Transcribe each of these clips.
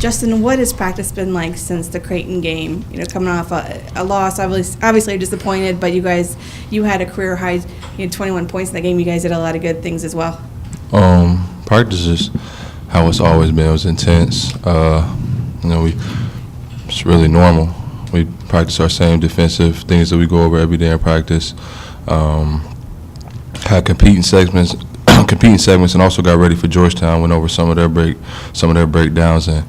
Justin, what has practice been like since the Creighton game? You know, coming off a loss, obviously disappointed, but you had a career high, 21 points in that game. You guys did a lot of good things as well. Practice is how it's always been. It was intense. It's really normal. We practice our same defensive things that we go over every day in practice. Had competing segments, and also got ready for Georgetown. Went over some of their breakdowns, and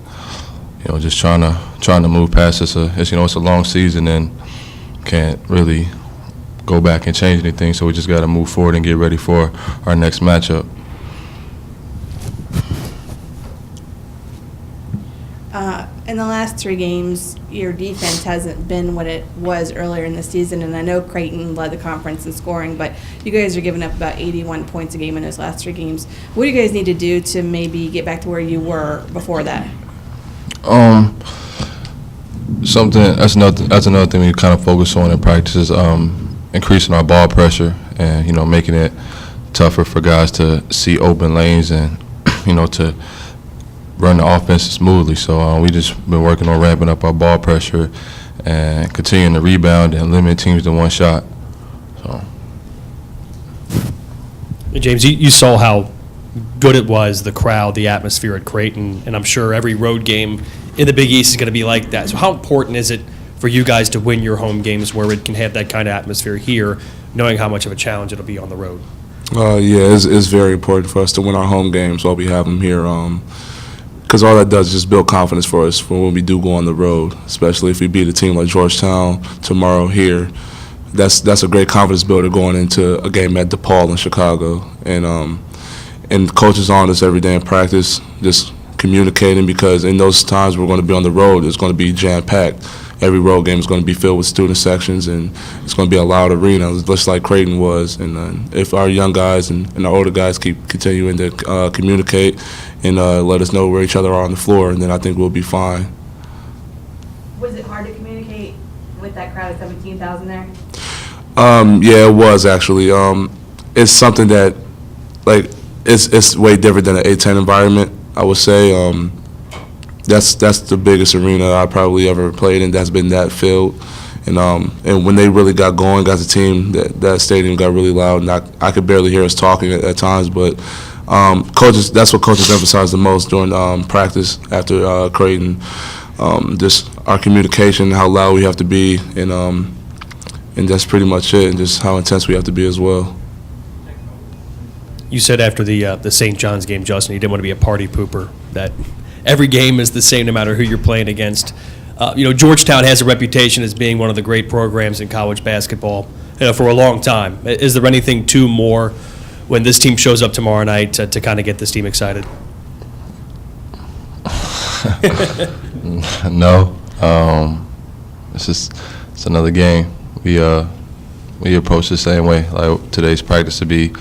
just trying to move past this. It's a long season, and can't really go back and change anything. So we just got to move forward and get ready for our next matchup. In the last 3 games, your defense hasn't been what it was earlier in the season, and I know Creighton led the conference in scoring, but you guys are giving up about 81 points a game in those last 3 games. What do you guys need to do to maybe get back to where you were before that? That's another thing we kind of focus on in practice is increasing our ball pressure and making it tougher for guys to see open lanes and to run the offense smoothly. So we just been working on ramping up our ball pressure and continuing to rebound and limit teams to one shot. So, James, you saw how good it was, the crowd, the atmosphere at Creighton, and I'm sure every road game in the Big East is going to be like that. So how important is it for you guys to win your home games where it can have that kind of atmosphere here, knowing how much of a challenge it'll be on the road? It's very important for us to win our home games while we have them here. Because all that does is just build confidence for us for when we do go on the road, especially if we beat a team like Georgetown tomorrow here. That's a great confidence builder going into a game at DePaul in Chicago. And coaches on us every day in practice, just communicating, because in those times we're going to be on the road, it's going to be jam-packed. Every road game is going to be filled with student sections, and it's going to be a loud arena, just like Creighton was. And if our young guys and our older guys keep continuing to communicate and let us know where each other are on the floor, and then I think we'll be fine. Was it hard to communicate with that crowd of 17,000 there? Yeah, it was actually. It's something that, it's way different than an A-10 environment, I would say. That's the biggest arena I probably ever played in that's been that filled. And when they really got going as a team, that stadium got really loud, and I could barely hear us talking at times. But that's what coaches emphasize the most during practice after Creighton. Just our communication, how loud we have to be, and that's pretty much it, and just how intense we have to be as well. You said after the St. John's game, Justin, you didn't want to be a party pooper, that every game is the same no matter who you're playing against. Georgetown has a reputation as being one of the great programs in college basketball for a long time. Is there anything more when this team shows up tomorrow night to kind of get this team excited? No. It's another game. We approach the same way. Like today's practice to be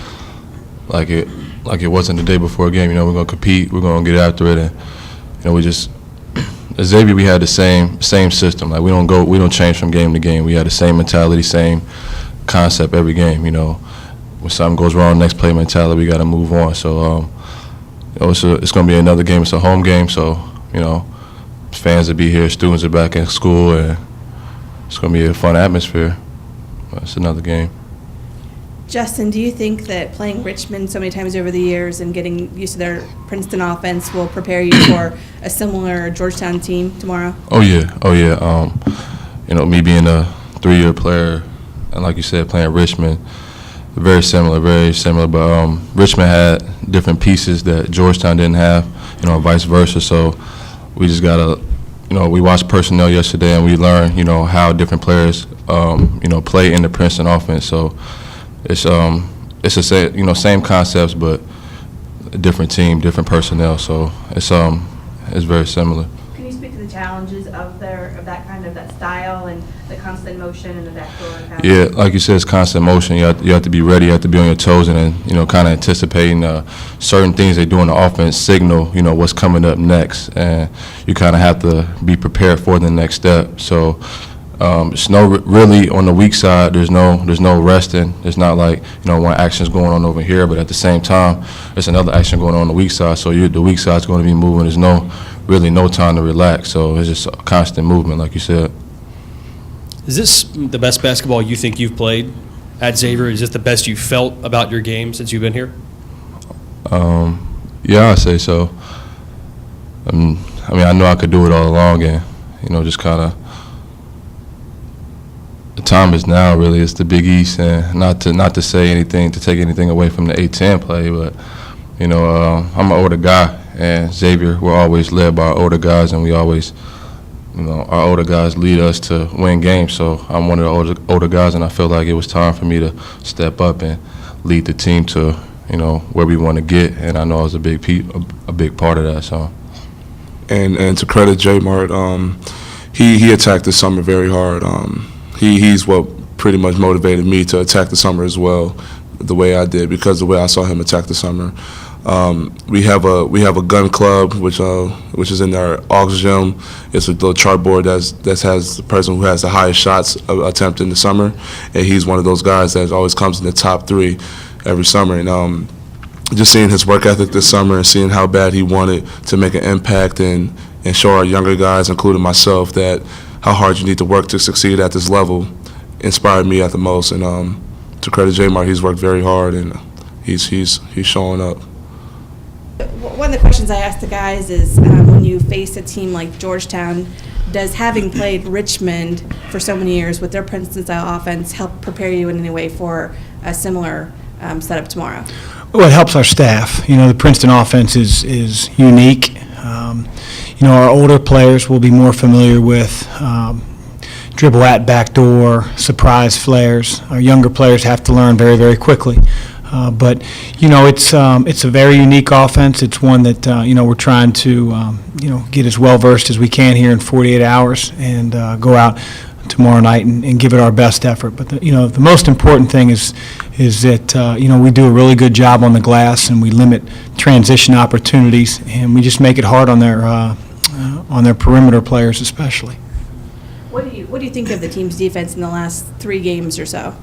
like it wasn't the day before a game. We're gonna compete. We're gonna get after it, and we just at Xavier we had the same system. Like we don't change from game to game. We had the same mentality, same concept every game. When something goes wrong, next play mentality, we got to move on. So it's gonna be another game. It's a home game, so fans will be here, students are back in school, and it's gonna be a fun atmosphere. But it's another game. Justin, do you think that playing Richmond so many times over the years and getting used to their Princeton offense will prepare you for a similar Georgetown team tomorrow? Oh yeah. Me being a 3-year player, and like you said, playing Richmond, very similar. But Richmond had different pieces that Georgetown didn't have, and vice versa. So we just gotta, we watched personnel yesterday, and we learned, how different players, play in the Princeton offense. So it's the same concepts, but a different team, different personnel. So it's very similar. Can you speak to the challenges of that style and the constant motion and the backdoor? Yeah, like you said, it's constant motion. You have to be ready. You have to be on your toes, and then kind of anticipating certain things they do in the offense signal what's coming up next, and you kind of have to be prepared for the next step. So. It's really on the weak side. There's no resting. It's not like one action's going on over here, but at the same time, there's another action going on the weak side. So the weak side's going to be moving. There's no really no time to relax. So it's just a constant movement, like you said. Is this the best basketball you think you've played at Xavier? Is this the best you felt about your game since you've been here? Yeah, I'd say so. I mean, I know I could do it all along, and just kind of the time is now. Really, it's the Big East, and not to say anything to take anything away from the A-10 play, but I'm an older guy, and Xavier, we're always led by our older guys, and we always, our older guys lead us to win games. So I'm one of the older guys, and I feel like it was time for me to step up and lead the team to where we want to get, and I know I was a big part of that. So. And to credit J Mart, he attacked the summer very hard. He's what pretty much motivated me to attack the summer as well, the way I did, because the way I saw him attack the summer. We have a gun club which is in our aux gym. It's a little chartboard that has the person who has the highest shots attempt in the summer, and he's one of those guys that always comes in the top 3 every summer. And just seeing his work ethic this summer and seeing how bad he wanted to make an impact and show our younger guys, including myself, that how hard you need to work to succeed at this level, inspired me at the most. And to credit J Mart, he's worked very hard, and he's showing up. One of the questions I ask the guys is when you face a team like Georgetown, does having played Richmond for so many years with their Princeton-style offense help prepare you in any way for a similar setup tomorrow? Well, it helps our staff. The Princeton offense is unique. Our older players will be more familiar with dribble at backdoor, surprise flares. Our younger players have to learn very, very quickly. But it's a very unique offense. It's one that we're trying to get as well versed as we can here in 48 hours and go out tomorrow night and give it our best effort. But the most important thing is that we do a really good job on the glass, and we limit transition opportunities, and we just make it hard on their perimeter players especially. What do you think of the team's defense in the last 3 games or so?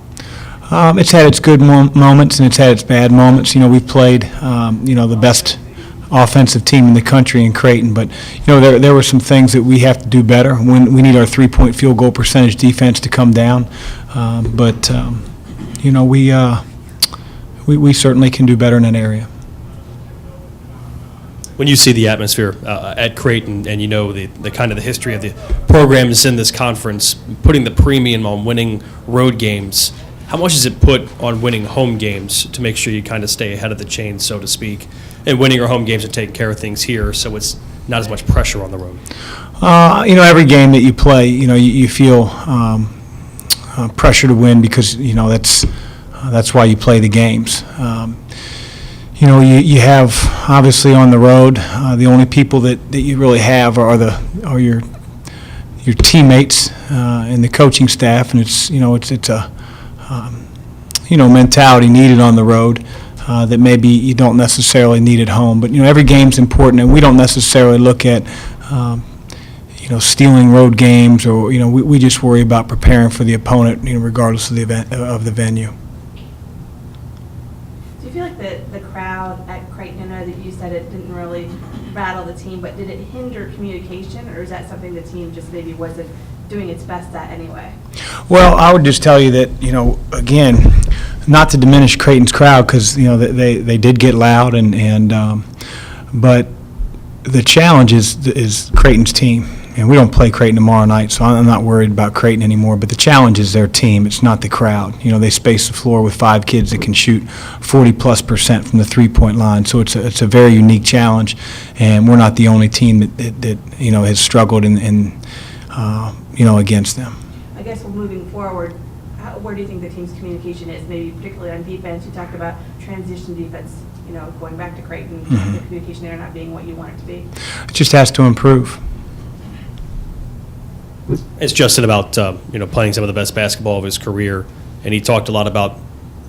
It's had its good moments and it's had its bad moments. We've played the best offensive team in the country in Creighton, but there were some things that we have to do better. We need our 3-point field goal percentage defense to come down, but we certainly can do better in that area. When you see the atmosphere at Creighton and the kind of the history of the programs in this conference, putting the premium on winning road games, how much does it put on winning home games to make sure you kind of stay ahead of the chain, so to speak, and winning your home games and taking care of things here so it's not as much pressure on the road? Every game that you play, you feel pressure to win because, that's why you play the games. You have, obviously, on the road, the only people that you really have are your teammates and the coaching staff, and it's a mentality needed on the road that maybe you don't necessarily need at home. But every game's important, and we don't necessarily look at stealing road games, or we just worry about preparing for the opponent, regardless of the venue. Do you feel like the crowd at Creighton, I know that you said it didn't really rattle the team, but did it hinder communication, or is that something the team just maybe wasn't doing its best at anyway? Well, I would just tell you that, again, not to diminish Creighton's crowd, because, they did get loud, but the challenge is Creighton's team. And we don't play Creighton tomorrow night, so I'm not worried about Creighton anymore. But the challenge is their team. It's not the crowd. They space the floor with 5 kids that can shoot 40+% from the 3-point line. So it's a very unique challenge, and we're not the only team that has struggled in against them. I guess moving forward, where do you think the team's communication is? Maybe particularly on defense. You talked about transition defense. Going back to Creighton, the communication there not being what you want it to be. It just has to improve. It's Justin about playing some of the best basketball of his career, and he talked a lot about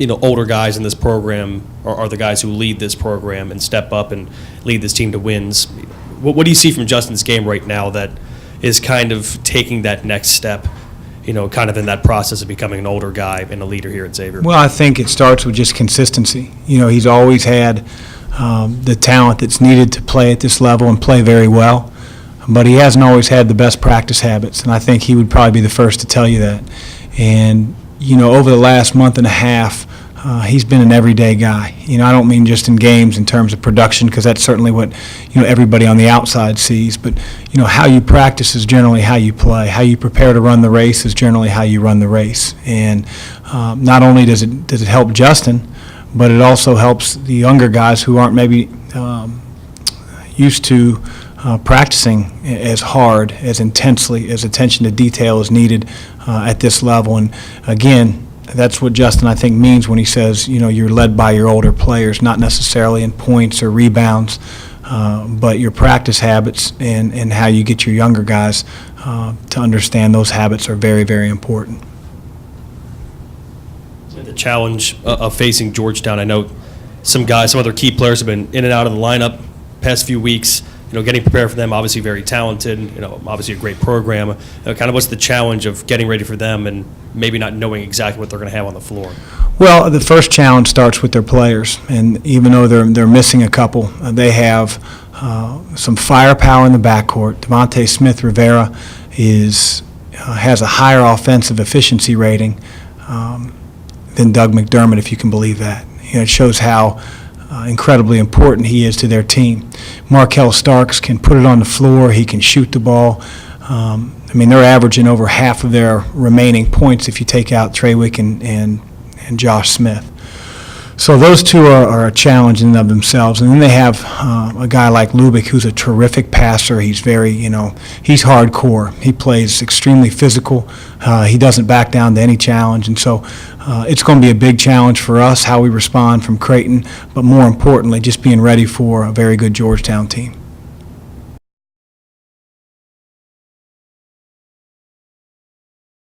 older guys in this program are the guys who lead this program and step up and lead this team to wins. What do you see from Justin's game right now that is kind of taking that next step, kind of in that process of becoming an older guy and a leader here at Xavier? Well, I think it starts with just consistency. He's always had the talent that's needed to play at this level and play very well. but he hasn't always had the best practice habits, and I think he would probably be the first to tell you that. And, over the last month and a half, he's been an everyday guy. I don't mean just in games in terms of production, because that's certainly what, everybody on the outside sees. But, how you practice is generally how you play. How you prepare to run the race is generally how you run the race. And not only does it help Justin, but it also helps the younger guys who aren't maybe used to practicing as hard, as intensely, as attention to detail is needed at this level. And again, that's what Justin, I think, means when he says, you're led by your older players, not necessarily in points or rebounds, but your practice habits and how you get your younger guys to understand those habits are very, very important. The challenge of facing Georgetown, I know some other key players have been in and out of the lineup past few weeks. Getting prepared for them, obviously very talented, obviously a great program. Kind of what's the challenge of getting ready for them and maybe not knowing exactly what they're going to have on the floor? Well, the first challenge starts with their players, and even though they're missing a couple, they have some firepower in the backcourt. Devontae Smith-Rivera has a higher offensive efficiency rating than Doug McDermott, if you can believe that. It shows how incredibly important he is to their team. Markell Starks can put it on the floor. He can shoot the ball. They're averaging over half of their remaining points if you take out Trawick and Josh Smith. So those two are a challenge in and of themselves. And then they have a guy like Lubick, who's a terrific passer. He's he's hardcore. He plays extremely physical. He doesn't back down to any challenge. And so it's going to be a big challenge for us, how we respond from Creighton, but more importantly, just being ready for a very good Georgetown team.